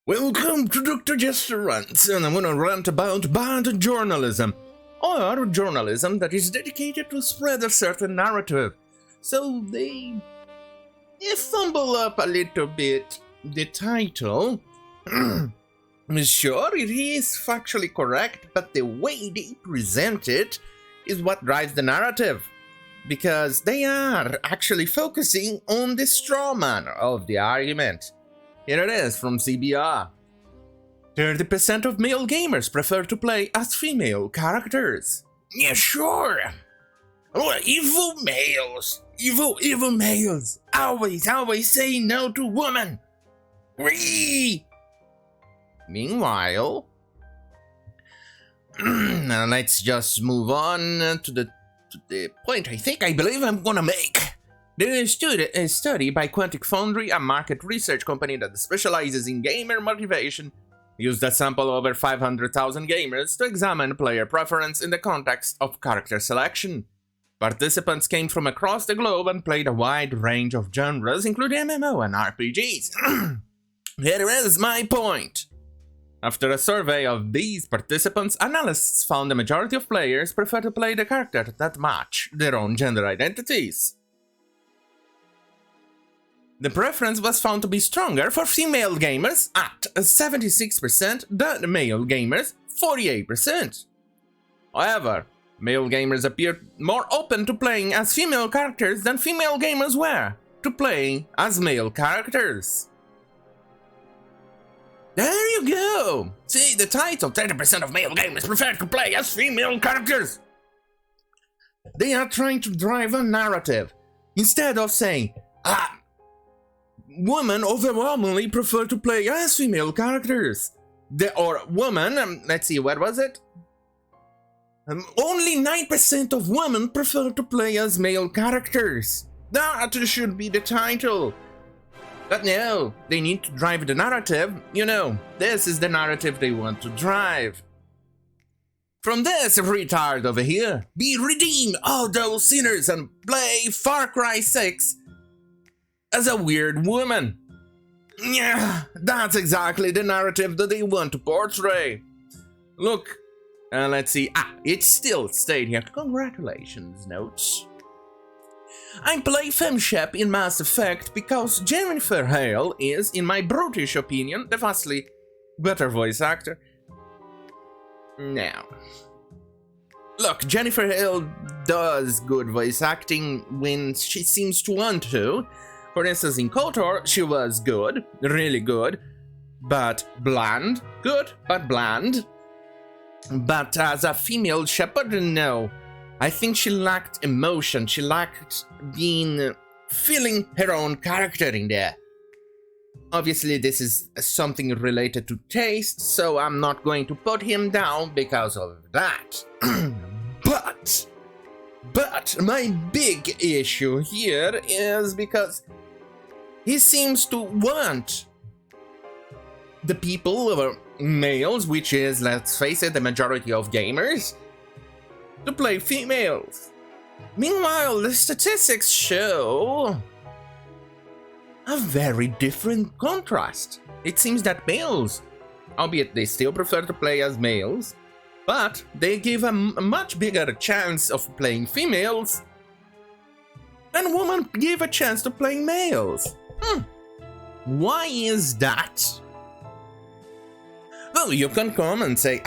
Welcome to Dr. Jester Rants, and I'm gonna rant about bad journalism, or journalism that is dedicated to spread a certain narrative. So they fumble up a little bit the title. Sure, it is factually correct, but the way they present it is what drives the narrative. Because they are actually focusing on the straw man of the argument. Here it is from CBR. 30% of male gamers prefer to play as female characters. Yeah, sure. Oh, evil males. Evil males. Always say no to women. Whee! Meanwhile, let's just move on to the point I believe I'm gonna make. There is a study by Quantic Foundry, a market research company that specializes in gamer motivation, used a sample of over 500,000 gamers to examine player preference in the context of character selection. Participants came from across the globe and played a wide range of genres, including MMO and RPGs. Here is my point. After a survey of these participants, analysts found the majority of players prefer to play the characters that match their own gender identities. The preference was found to be stronger for female gamers at 76% than male gamers, 48%. However, male gamers appeared more open to playing as female characters than female gamers were to playing as male characters. There you go! See the title, 30% of male gamers prefer to play as female characters. They are trying to drive a narrative, instead of saying, women overwhelmingly prefer to play as female characters. Let's see, what was it? Only 9% of women prefer to play as male characters. That should be the title. But no, they need to drive the narrative. You know, this is the narrative they want to drive. From this retard over here, be redeemed, all those sinners, and play Far Cry 6 as a weird woman. Yeah, that's exactly the narrative that they want to portray. Look, let's see. It's still stayed here. Congratulations, notes. I play FemShep in Mass Effect because Jennifer Hale is, in my brutish opinion, the vastly better voice actor. Now, look, Jennifer Hale does good voice acting when she seems to want to. For instance, in KOTOR, she was good, really good, but bland. Good, but bland. But as a female Shepard, no. I think she lacked emotion. She lacked feeling her own character in there. Obviously, this is something related to taste, so I'm not going to put him down because of that. But my big issue here is because he seems to want the people, or males, which is, let's face it, the majority of gamers, to play females. Meanwhile, the statistics show a very different contrast. It seems that males, albeit they still prefer to play as males, but they give a much bigger chance of playing females than women give a chance to playing males. Why is that? Well, you can come and say,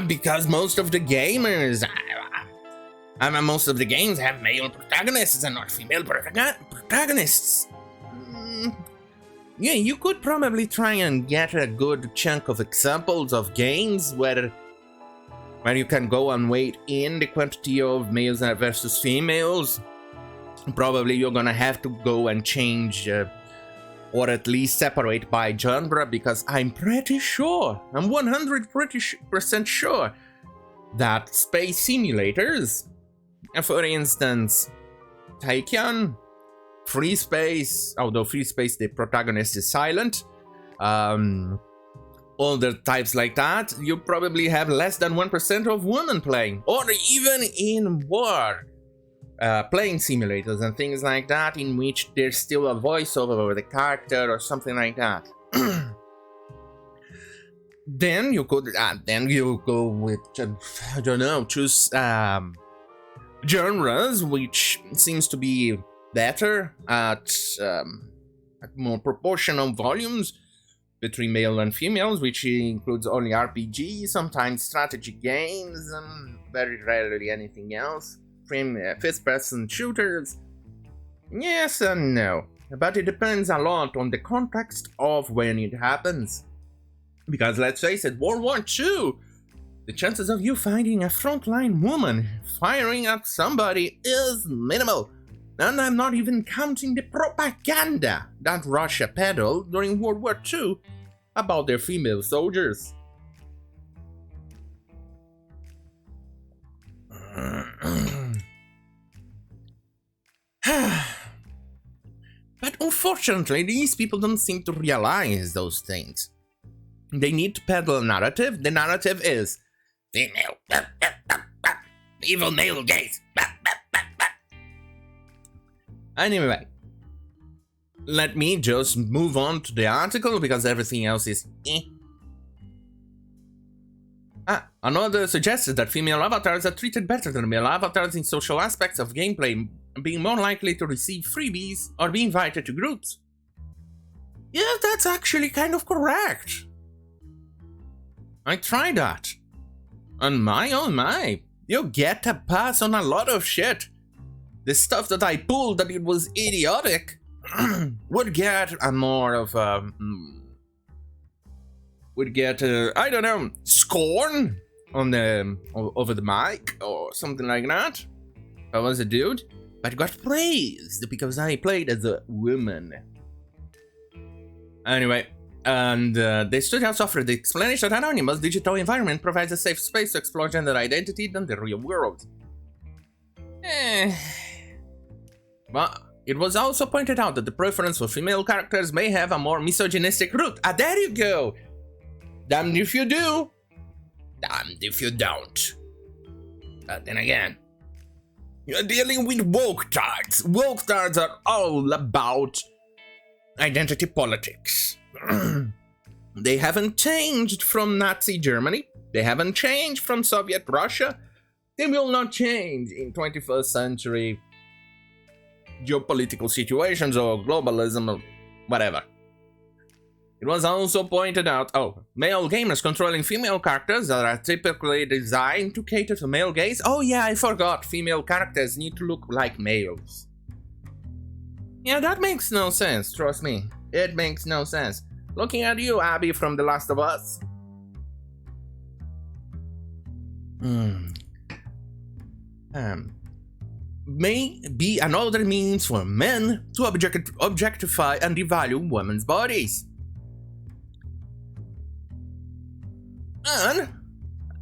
because most of the gamers, most of the games have male protagonists and not female protagonists. Yeah, you could probably try and get a good chunk of examples of games where you can go and weigh in the quantity of males versus females. Probably you're gonna have to go and change or at least separate by genre, because I'm pretty sure, I'm 100% sure that space simulators, for instance, Taikion, Free Space, although Free Space the protagonist is silent, other types like that, you probably have less than 1% of women playing, or even in war. Playing simulators and things like that, in which there's still a voiceover over the character or something like that. then you could then you go with, I don't know, choose genres which seems to be better at more proportional volumes between male and females, which includes only RPGs, sometimes strategy games, and very rarely anything else. First-person shooters. Yes and no, but it depends a lot on the context of when it happens. Because let's face it, World War II, the chances of you finding a frontline woman firing at somebody is minimal. And I'm not even counting the propaganda that Russia peddled during World War II about their female soldiers. But unfortunately, these people don't seem to realize those things. They need to peddle a narrative. The narrative is female, evil male gaze. Anyway, let me just move on to the article because everything else is another suggests that female avatars are treated better than male avatars in social aspects of gameplay, being more likely to receive freebies or be invited to groups. Yeah, that's actually kind of correct. I tried that. And my oh my, you get a pass on a lot of shit. The stuff that I pulled that it was idiotic would get a more of a... would get, I don't know, scorn on the over the mic or something like that. I was a dude, but got praised because I played as a woman. Anyway, and the studios offered the explanation that Anonymous digital environment provides a safe space to explore gender identity than the real world. But it was also pointed out that the preference for female characters may have a more misogynistic root. Ah, there you go! Damned if you do, damned if you don't. But then again, you're dealing with woke-tards. Woke-tards are all about identity politics. They haven't changed from Nazi Germany. They haven't changed from Soviet Russia. They will not change in 21st century geopolitical situations or globalism or whatever. It was also pointed out, male gamers controlling female characters that are typically designed to cater to male gaze. Oh yeah, I forgot, female characters need to look like males. Yeah, that makes no sense, trust me. It makes no sense. Looking at you, Abby from The Last of Us. May be another means for men to objectify and devalue women's bodies.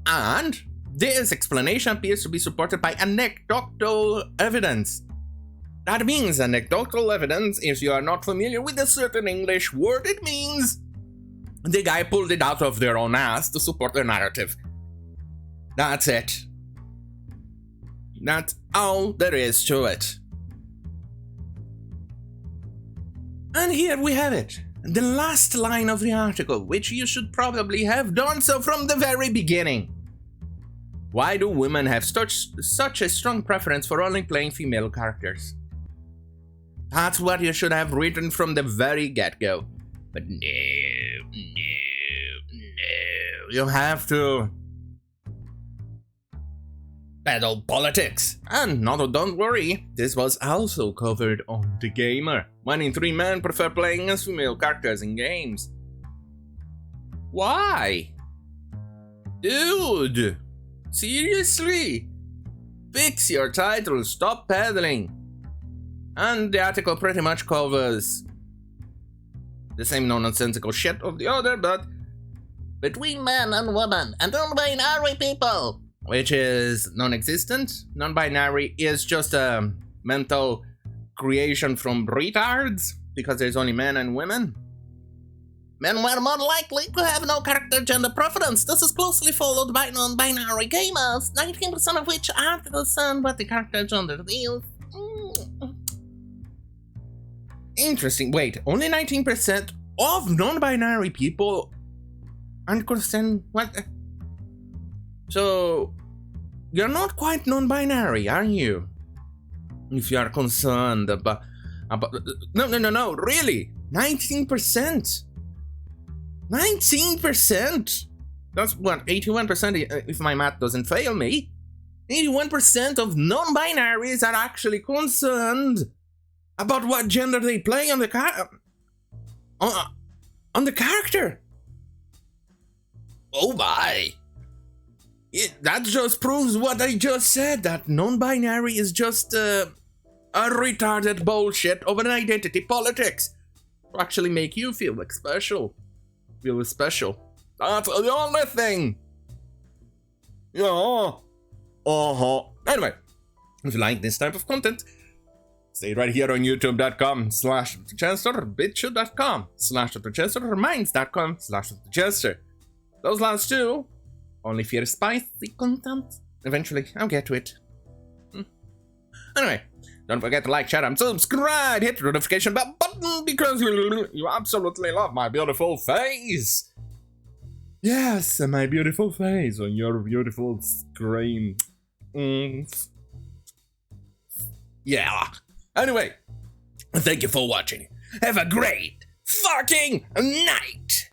And this explanation appears to be supported by anecdotal evidence. That means anecdotal evidence, if you are not familiar with a certain English word, it means the guy pulled it out of their own ass to support their narrative. That's it. That's all there is to it. And here we have it. The last line of the article, which you should probably have done so from the very beginning. Why do women have such a strong preference for only playing female characters? That's what you should have written from the very get-go. But no. You have to peddle politics. And don't worry, this was also covered on The Gamer. 1 in 3 men prefer playing as female characters in games. Why? Dude, seriously? Fix your title, stop peddling. And the article pretty much covers the same nonsensical shit of the other, but between man and woman and non-binary people, which is non-existent. Non-binary is just a mental creation from retards because there's only men and women. Men were more likely to have no character gender preference. This is closely followed by non-binary gamers, 19% of which aren't concerned what the character gender is. Interesting. Wait, only 19% of non-binary people aren't concerned. What? So, you're not quite non-binary, are you? If you are concerned about no, really, 19%. 19%. That's what, 81% if my math doesn't fail me. 81% of non-binaries are actually concerned about what gender they play on the character. Oh my. That just proves what I just said, that non-binary is just a retarded bullshit of an identity politics to actually make you feel like special. Feel special. That's the only thing. Yeah. Anyway, if you like this type of content, stay right here on youtube.com/Jester, bitch.com/Jester, or minds.com/Jester. Those last two, only for spicy content. Eventually, I'll get to it. Anyway, don't forget to like, share, and subscribe. Hit the notification bell button because you absolutely love my beautiful face. Yes, my beautiful face on your beautiful screen. Yeah. Anyway, thank you for watching. Have a great fucking night.